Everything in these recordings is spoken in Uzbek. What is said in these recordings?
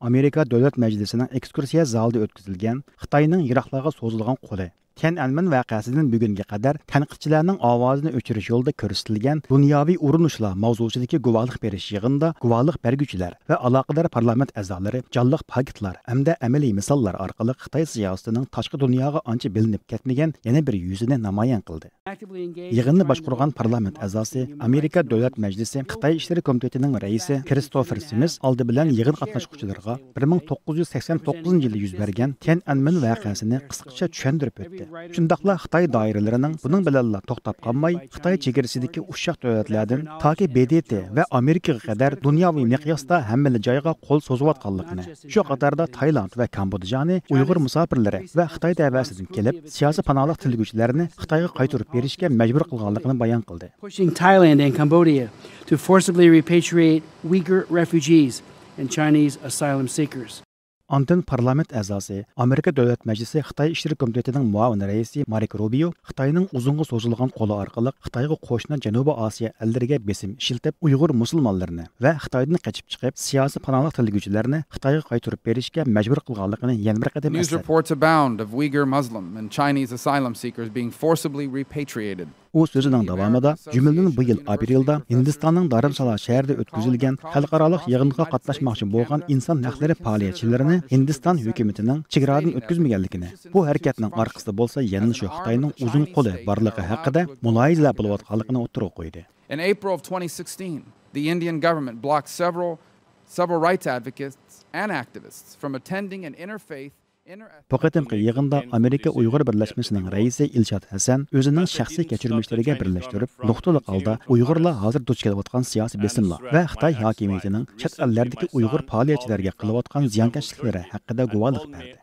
Amerika Davlat Meclisi'nin ekskursiya zalida o'tkazilgan Xitoyning Iroqlarga so'zilgan qo'li Tiananmen vaqasidan bugunga qadar tanqidchilarning ovozini o'chirish yo'lida ko'rsatilgan dunyoviy urinishlar mavzusidagi guvohlik berish yig'inida guvohlik berguvchilar va aloqador parlament a'zolari jonliq paketlar hamda amaliy misollar orqali Xitoy siyosatining tashqi dunyoga ancha bilinib ketmagan yana bir yuzini namoyon qildi. Yig'inni boshqargan parlament a'zosi Amerika Davlat Majlisi Xitoy ishlari komitetining raisi Christopher Smith oldi bilan yig'in qatnashuvchilariga 1989-yilda yuz bergan Tiananmen vaqasini qisqacha tushuntirib o'tdi. Shundaqla Xitoy doiralarining buning bilan to'xtab qolmay, Xitoy chegarasidagi ushshoq davlatlardan toki BDT va Amerikaga qadar dunyoviy miqyosda hamma joyga qo'l so'zayotganligini, shu qatorda Tailand va Kambodjani Uyg'ur musofirlari va Xitoy davasidan kelib, siyosiy panohlik tilaguvchilarini Xitoyga qaytarib berishga majbur qilganligini bayon qildi. Pushing Thailand and Cambodia to forcibly repatriate Uyghur refugees and Chinese asylum seekers. Ondan parlament a'zosi Amerika Davlat Majlisi Xitoy ishleri komitetining muavin raisi Mark Rubio Xitoyning uzunga so'zilgan qo'li orqali Xitoyga qo'shni Janubiy Osiyo ellariga besim ishiltib Uyg'ur musulmonlarini va Xitoydan qochib chiqib siyosiy panohlik tilaguvchilarini Xitoyga qaytarib berishga majbur qilganligini yana bir qatam News reports abound of Uyghur Muslim and Chinese asylum seekers being forcibly repatriated. U so'zining davomida jumladan bu yil aprelda Hindistonning Dharamsala shahrida o'tkazilgan xalqaro yig'inga qatnashmoqchi bo'lgan inson haqlari faoliyatchilarini Hindiston hukumatining chegaradan o'tkazmaganligini, bu harakatning orqasida bo'lsa yana shu Xitoyning uzun qo'li borligi haqida muloyizalar bo'layotganligini o'tirib qo'ydi. In April of 2016, the Indian government blocked several rights advocates and activists from attending an interfaith Bu qatimqi yig'inda Amerika Uyg'ur birlashmasining raisi Ilshad Hasan o'zining shaxsiy kechirmishlariga birlashtirib, nuqtali holda Uyg'urlar hozir duch kelayotgan siyosiy besimlar va Xitoy hokimiyatining chet ellardagi Uyg'ur faoliyatchilariga qilayotgan ziyonkashliklari haqida guvohlik berdi.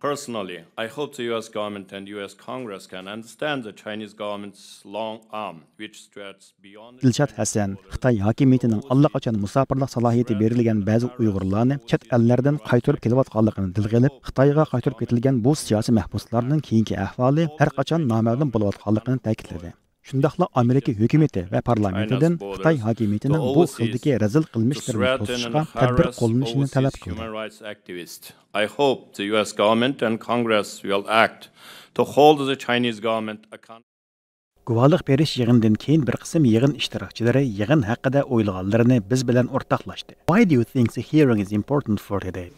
Personally, I hope the US government and US Congress can understand the Chinese government's long arm which stretches beyond Ilshad Hasan Xitoy hokimiyatining allaqachon musofirlik salohiyati berilgan ba'zi Uyg'urlarni chet ellardan qaytarib kelayotganligini tilg'ilib, Xitoyga qaytarib ketilgan bu siyosiy mahbuslarning keyingi ahvoli har qachon noma'lum bo'layotganligini ta'kidladi. Shundaqla Amerika hukumati va parlamentidan Xitoy hokimiyatining bu xildagi razil qilmishlarini to'sishga tadbir qo'llanishini talab qildi. I hope the US government and Congress will act to hold the Chinese government accountable. Guvohlik berish yig'indan keyin bir qism yig'in ishtirokchilari yig'in haqida o'ylaganlarini biz bilan o'rtoqlashdi. Why do you think the hearing is important for today?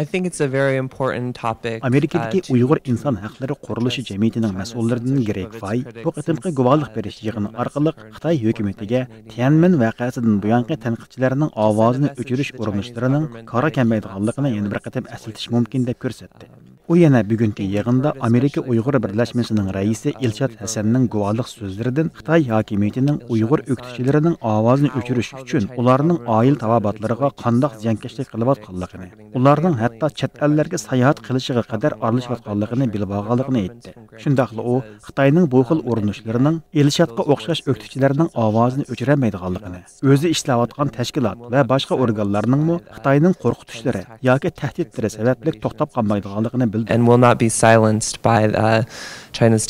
I think it's a very important topic. Amerikadagi Uyg'ur inson haqlari qurilishi jamiyatining mas'ullaridan Greg Fay bu qatimqi guvohlik berish yig'ini orqali Xitoy hukumatiga Tiananmen vaqasidan buyongi tanqidchilarning ovozini o'chirish urinishlarining qora kamaydiganligini yana bir qatam eslatish mumkin deb ko'rsatdi. U yana bugungi yig'inda Amerika Uyg'ur birlashmasining raisi Ilshad Hasanning guvohlik so'zlaridan Xitoy hokimiyatining Uyg'ur o'qituvchilarining ovozini o'chirish uchun ularning oil tavobatlariga qanday ziyonkashlik qilayotganligini, ularning hatto chet ellarga sayohat qilishiga qadar aralashayotganligini bilib olganligini aytdi. Shundaqla u Xitoyning bu xil urinishlarining Ilshadga o'xshash o'qituvchilarning ovozini o'chirolmaydiganligini, o'zi ishlayotgan tashkilot va boshqa organlarning Xitoyning qo'rqitishlari yoki tahdiddlari sababli to'xtab qolmaydiganligini and will not be silenced by China's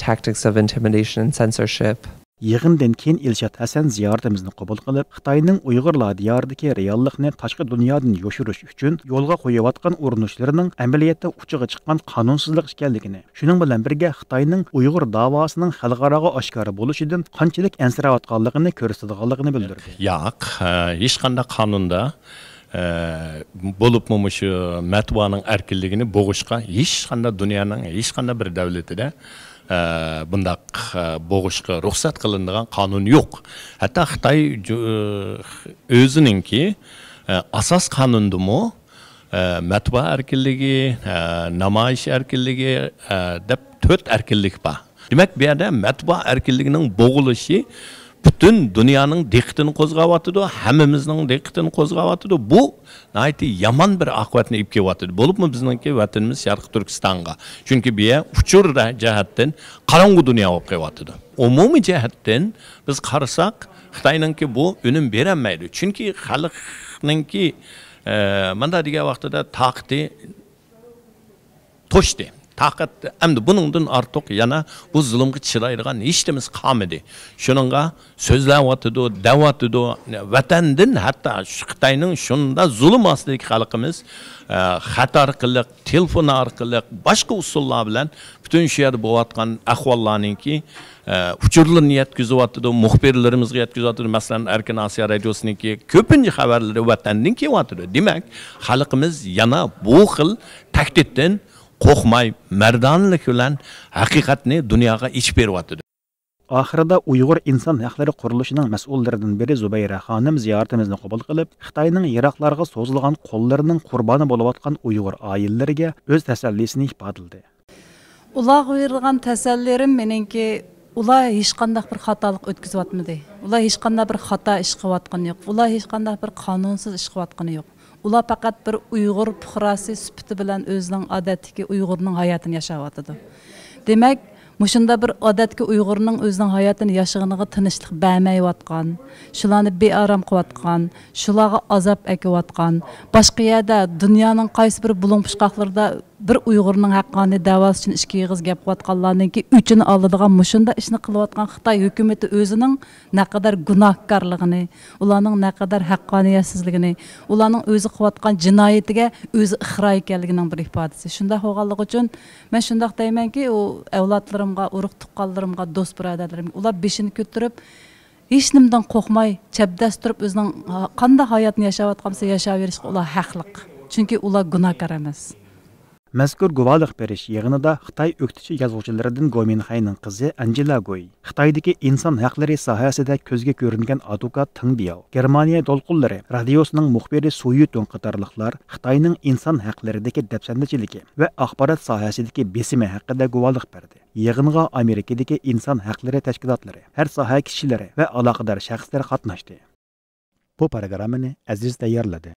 tactics of intimidation and censorship. Yig'indan keyin Ilshad Hasan ziyoratimizni qabul qilib, Xitoyning Uyg'urlar diyoridagi reallikni tashqi dunyodan yoshirish uchun yo'lga qo'yayotgan urinishlarining amaliyotda uchiga chiqqan qonunsizlik ekanligini, shuning bilan birga Xitoyning Uyg'ur davosining xalqaroga oshkora bo'lishidan qanchalik ansirayotganligini ko'rsatadiganligini bildirdi. Yo'q, hech qanday qonunda bo'libmi shu matbuaning erkinligini bo'g'ishga hech qanday dunyoning hech qanday bir davlatida bundaq bo'g'ishga ruxsat qilinadigan qonun yo'q. Hatto Xitoy o'zininki asos qonundimi matbua erkinligi, namoyish erkinligi deb 4 erkinlik bor. Demak, bu yerda matbua erkinligining bo'g'ilishi bütün dünyanın diqqətini qo'zg'ayotidu, hammamizning diqqətini qo'zg'ayotidu. Bu nəhayət yaman bir aqbatni ib kelyapti. Bo'libmi bizningki vatanimiz Sharq Turkistonga. Chunki bu yer uchur jihatdan qorong'u dunyo bo'lib qelyapti. Umumiy jihatdan biz qarasak, Xitoyningki bu unum berolmaydi. Chunki xalqningki mana degan vaqtida taqdi to'shdi. taqat endi buningdan ortiq yana bu zulmga chiraydigan hech nimiz qolmadi. Shuningga so'zlayotdi, davatdi, vatandan hatto Xitoyning shunda zulm ostidagi xalqimiz xato orqali, telefon orqali, boshqa usullar bilan butun shu yerda bo'layotgan ahvollarningki uchurlarni yetkazayotdi, muxbirlarimizga yetkazayotdi. Masalan, Erkin Osiyo radiosiniki ko'pincha xabarlari vatandan kelyapti. Demak, xalqimiz yana bu xil tahdiddan qo'rqmay, mardonlik bilan haqiqatni dunyoga ichib beryapti. Oxirida Uyg'ur inson haqlari qurilishining mas'ullaridan biri Zubayra xonim ziyoratimizni qabul qilib, Xitoyning Iroqlarga so'zilgan qo'llarining qurboni bo'layotgan Uyg'ur oilalariga o'z tasallisini ifodaladi. Ularga verilgan tasallerim meningki, ular hech qanday bir xatolik o'tkazayotmadi. Ular hech qanday bir xato ish qilayotgani yo'q. Ular hech qanday bir qonunsiz ish qilayotgani yo'q. Ular faqat bir Uyg'ur fuqarosi sifati bilan o'zining odatdagi Uyg'urning hayotini yashayotdi. Demak, mushunda bir odatga Uyg'urning o'zining hayotini yashaganiga tinchlik bermayotgan, shularni bearam qilayotgan, shularga azob akayotgan, boshqa yerda dunyoning qaysi bir bulung'pushqoqlarida bir Uyg'urning haqqini da'vosi uchun ishga yig'iz gap qilayotganlarninki uchini oladigan mushunda ishni qilayotgan Xitoy hukumati o'zining naqadar gunohkorligini, ularning naqadar haqqoniyatsizligini, ularning o'zi qilayotgan jinoyatiga o'zi iqror ekanligining bir ifodasi. Shunda bo'lganligi uchun men shunday deymanki, u avlodlarimga, urug' tuqqanlarimga, do'st birodarlarimga ular beshini ko'tarib hech nimdan qo'rqmay, chabdas turib o'zining qanday hayotni yashayotgansa yashayverishga ular haqliq. Chunki ular gunohkor emas. Mazkur guvohlik berish yig'inida Xitoy o'qituvchi yozuvchilaridan Gomin Xayning qizi Angela Goy, Xitoydagi inson haqlari sohasida ko'zga ko'ringan advokat Teng Biao, Germaniya to'lqinlari radiosining muxbiri Su Yutong qatorliqlar Xitoyning inson haqlaridagi dafsandichiligi va axborot sohasidagi besimi haqida guvohlik berdi. Yig'inga Amerikadagi inson haqlari tashkilotlari, har soha kishilari va aloqador shaxslar qatnashdi. Bu programmani Aziz tayyorladi.